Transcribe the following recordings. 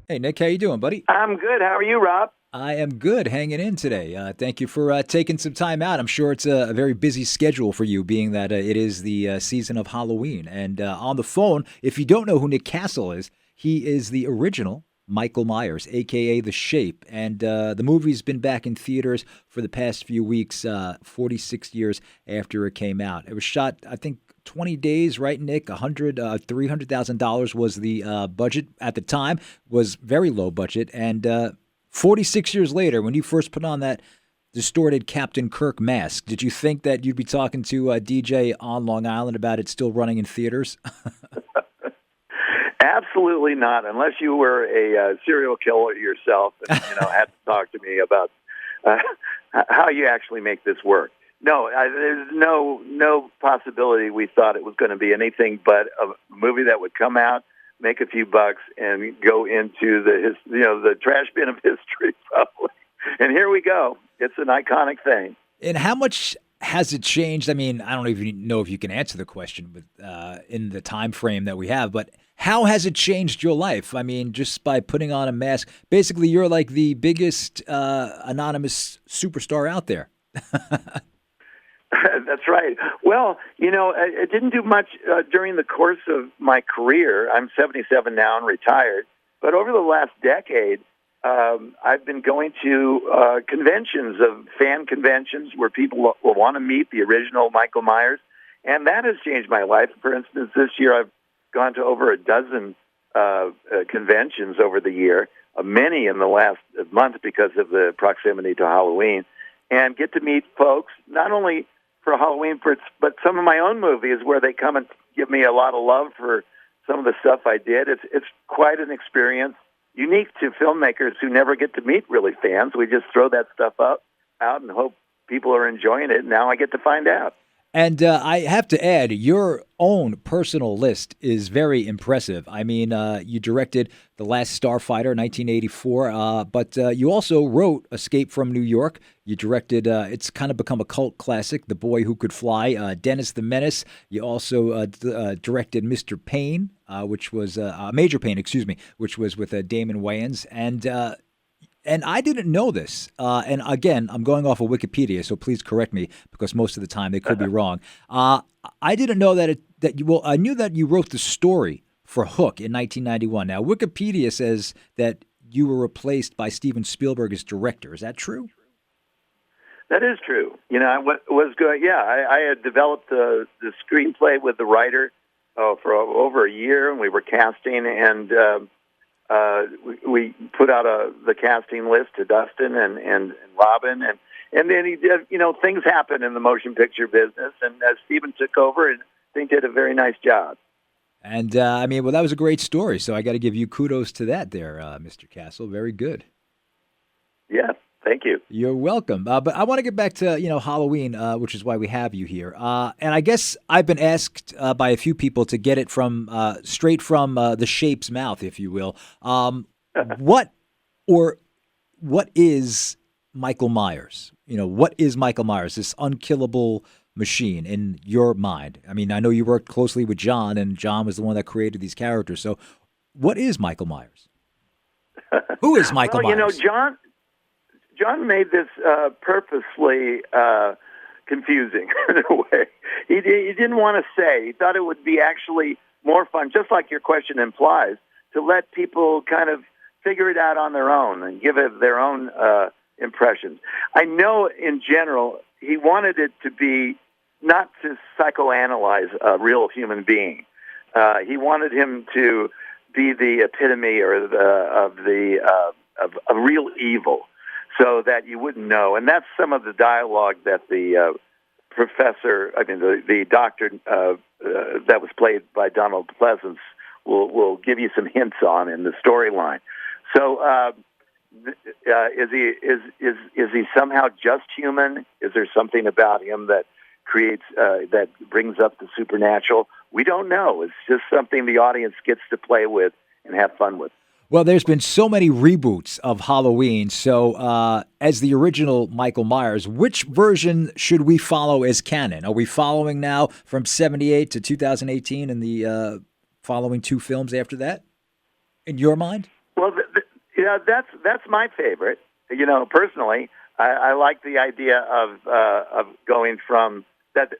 Hey, Nick, how you doing, buddy? I'm good. How are you, Rob? I am good, hanging in today. Thank you for taking some time out. I'm sure it's a very busy schedule for you, being that it is the season of Halloween. And on the phone, if you don't know who Nick Castle is, he is the original Michael Myers, aka The Shape. And the movie's been back in theaters for the past few weeks, 46 years after it came out. It was shot, I think, 20 days, right, Nick? $300,000 was the budget at the time. Was very low budget, and 46 years later, when you first put on that distorted Captain Kirk mask, did you think that you'd be talking to DJ on Long Island about it still running in theaters? Absolutely not, unless you were a serial killer yourself and had to talk to me about uh, how you actually make this work. No, there's no possibility we thought it was going to be anything but a movie that would come out, make a few bucks, and go into the trash bin of history, probably. And here we go. It's an iconic thing. And how much has it changed? I mean, I don't even know if you can answer the question with, in the time frame that we have, but how has it changed your life? I mean, just by putting on a mask, basically, you're like the biggest anonymous superstar out there. That's right. Well, it didn't do much during the course of my career. I'm 77 now and retired. But over the last decade, I've been going to conventions, of fan conventions, where people will want to meet the original Michael Myers. And that has changed my life. For instance, this year I've gone to over a dozen conventions over the year, many in the last month because of the proximity to Halloween, and get to meet folks, not only for Halloween, but some of my own movies where they come and give me a lot of love for some of the stuff I did. It's quite an experience, unique to filmmakers who never get to meet really fans. We just throw that stuff out and hope people are enjoying it. Now I get to find out. And I have to add, your own personal list is very impressive. I mean, you directed The Last Starfighter, 1984, but you also wrote Escape from New York. You directed, it's kind of become a cult classic, The Boy Who Could Fly, Dennis the Menace. You also directed Mr. Payne, which was Major Payne, excuse me, which was with Damon Wayans. And I didn't know this. And again, I'm going off of Wikipedia, so please correct me because most of the time they could be wrong. I didn't know well, I knew that you wrote the story for Hook in 1991. Now, Wikipedia says that you were replaced by Steven Spielberg as director. Is that true? That is true. I was good. Yeah, I had developed the screenplay with the writer for over a year, and we were casting, and we put out the casting list to Dustin and Robin, and then he did. Things happen in the motion picture business, and Steven took over, and I think did a very nice job. And I mean, well, that was a great story. So I got to give you kudos to that there, Mr. Castle. Very good. Yeah, thank you. You're welcome. But I want to get back to, Halloween, which is why we have you here. And I guess I've been asked by a few people to get it from straight from the shape's mouth, if you will. What or what is Michael Myers? What is Michael Myers, this unkillable machine in your mind? I mean, I know you worked closely with John, and John was the one that created these characters. So what is Michael Myers? Who is Michael Well, Myers? John made this purposely confusing in a way. He didn't want to say. He thought it would be actually more fun, just like your question implies, to let people kind of figure it out on their own and give it their own impressions. I know in general he wanted it to be not to psychoanalyze a real human being. He wanted him to be the epitome of real evil, so that you wouldn't know. And that's some of the dialogue that the the doctor that was played by Donald Pleasance will give you some hints on in the storyline. So is he somehow just human? Is there something about him that creates that brings up the supernatural? We don't know. It's just something the audience gets to play with and have fun with. Well, there's been so many reboots of Halloween. So, as the original Michael Myers, which version should we follow as canon? Are we following now from 78 to 2018 and the following two films after that, in your mind? Well, Yeah, that's my favorite. Personally, I like the idea of going from that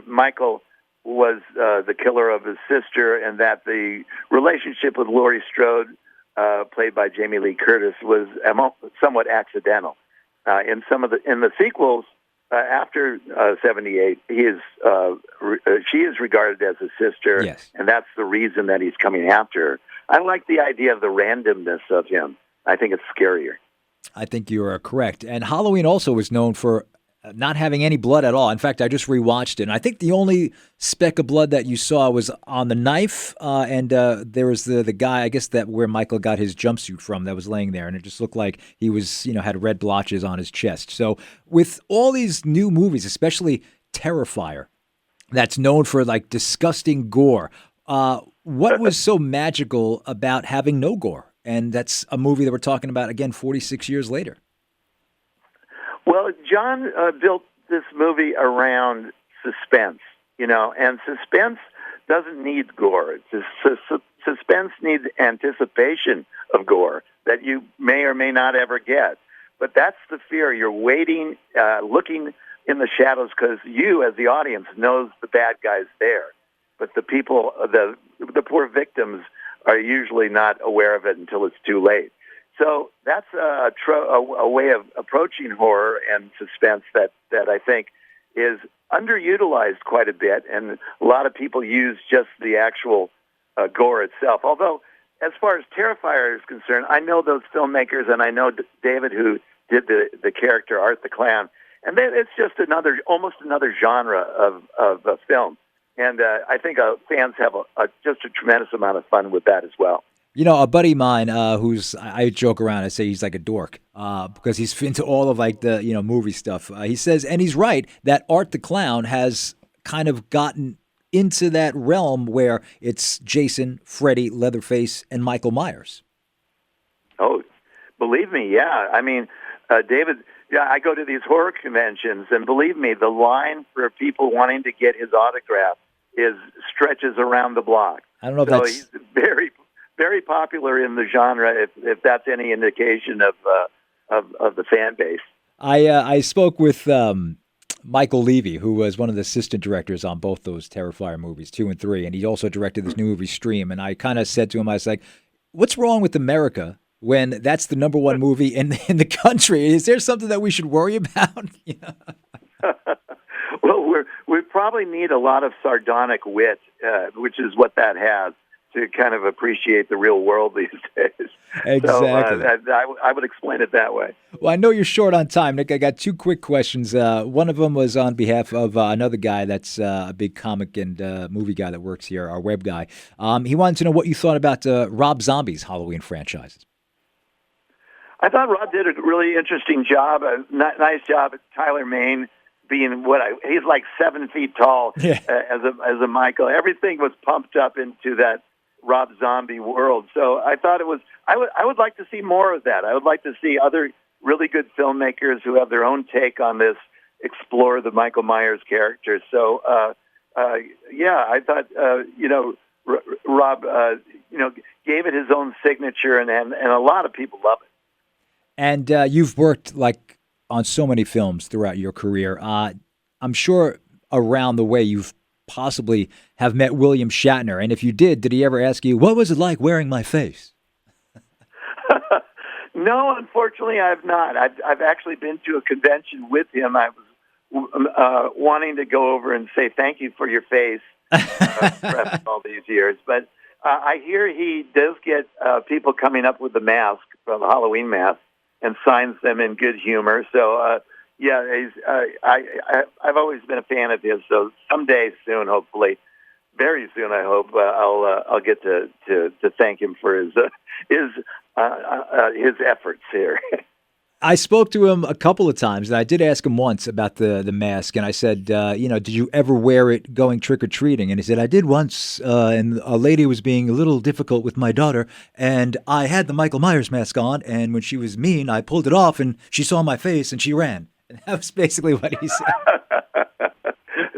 Michael was the killer of his sister, and that the relationship with Laurie Strode, played by Jamie Lee Curtis, was somewhat accidental. In the sequels after '78, she is regarded as a sister, Yes. and that's the reason that he's coming after her. I like the idea of the randomness of him. I think it's scarier. I think you are correct. And Halloween also was known for not having any blood at all. In fact, I just rewatched it, and I think the only speck of blood that you saw was on the knife, and there was the guy, I guess that where Michael got his jumpsuit from, that was laying there, and it just looked like he was, had red blotches on his chest. So with all these new movies, especially Terrifier, that's known for like disgusting gore, what was so magical about having no gore? And that's a movie that we're talking about, again, 46 years later. Well, John built this movie around suspense, and suspense doesn't need gore. Suspense needs anticipation of gore that you may or may not ever get. But that's the fear. You're waiting, looking in the shadows, because you, as the audience, knows the bad guy's there. But the people, the poor victims, are usually not aware of it until it's too late. So that's a way of approaching horror and suspense that I think is underutilized quite a bit, and a lot of people use just the actual gore itself. Although, as far as Terrifier is concerned, I know those filmmakers, and I know David, who did the character Art the Clown, and it's just almost another genre of film. And I think fans have just a tremendous amount of fun with that as well. A buddy of mine I joke around, I say he's like a dork because he's into all of like the, movie stuff. He says, and he's right, that Art the Clown has kind of gotten into that realm where it's Jason, Freddy, Leatherface, and Michael Myers. Oh, believe me, yeah. I mean, David, yeah, I go to these horror conventions, and believe me, the line for people wanting to get his autograph stretches around the block. I don't know if so that's... he's very, very popular in the genre, if that's any indication of the fan base. I spoke with Michael Levy, who was one of the assistant directors on both those Terrifier movies, 2 and 3, and he also directed this new movie, Stream. And I kind of said to him, I was like, what's wrong with America when that's the number one movie in the country? Is there something that we should worry about? Well, we probably need a lot of sardonic wit, which is what that has, to kind of appreciate the real world these days. Exactly. So I would explain it that way. Well, I know you're short on time, Nick. I got 2 quick questions. One of them was on behalf of another guy that's a big comic and movie guy that works here, our web guy. He wanted to know what you thought about Rob Zombie's Halloween franchises. I thought Rob did a really interesting job, a nice job at Tyler Mane being he's like 7 feet tall. Yeah. As a Michael. Everything was pumped up into that Rob Zombie world. So I thought I would like to see more of that. I would like to see other really good filmmakers who have their own take on this explore the Michael Myers character. So yeah, I thought Rob gave it his own signature, and a lot of people love it. And you've worked on so many films throughout your career. I'm sure around the way you've possibly have met William Shatner. And if you did he ever ask you, what was it like wearing my face? No, unfortunately, I've not. I've actually been to a convention with him. I was wanting to go over and say thank you for your face for all these years. But I hear he does get people coming up with the mask, from the Halloween mask, and signs them in good humor. So, yeah, I've always been a fan of his. So someday soon, hopefully, very soon, I hope, I'll get to thank him for his efforts here. I spoke to him a couple of times, and I did ask him once about the mask, and I said, did you ever wear it going trick-or-treating? And he said, I did once, and a lady was being a little difficult with my daughter, and I had the Michael Myers mask on, and when she was mean, I pulled it off, and she saw my face, and she ran. And that was basically what he said.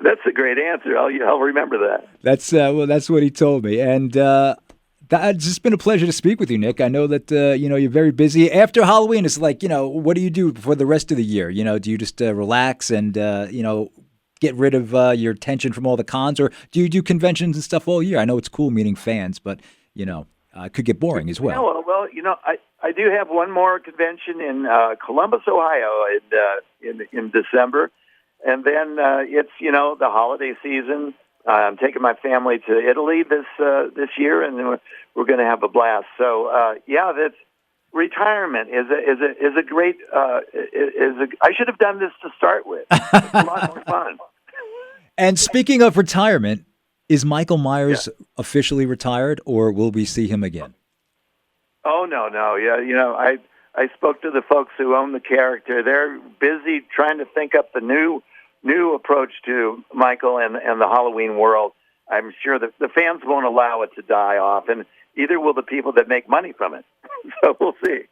That's a great answer. I'll remember that. That's what he told me. And It's just been a pleasure to speak with you, Nick. I know that you're very busy. After Halloween, it's like what do you do for the rest of the year? Do you just relax and get rid of your tension from all the cons, or do you do conventions and stuff all year? I know it's cool meeting fans, but it could get boring as well. Yeah, well, I do have one more convention in Columbus, Ohio, in December, and then it's the holiday season. I'm taking my family to Italy this year, and we're going to have a blast. So that's retirement is a great I should have done this to start with. It's a lot more fun. And speaking of retirement, is Michael Myers officially retired, or will we see him again? Oh no. Yeah, I spoke to the folks who own the character. They're busy trying to think up the new approach to Michael and the Halloween world. I'm sure that the fans won't allow it to die off, and either will the people that make money from it. So we'll see.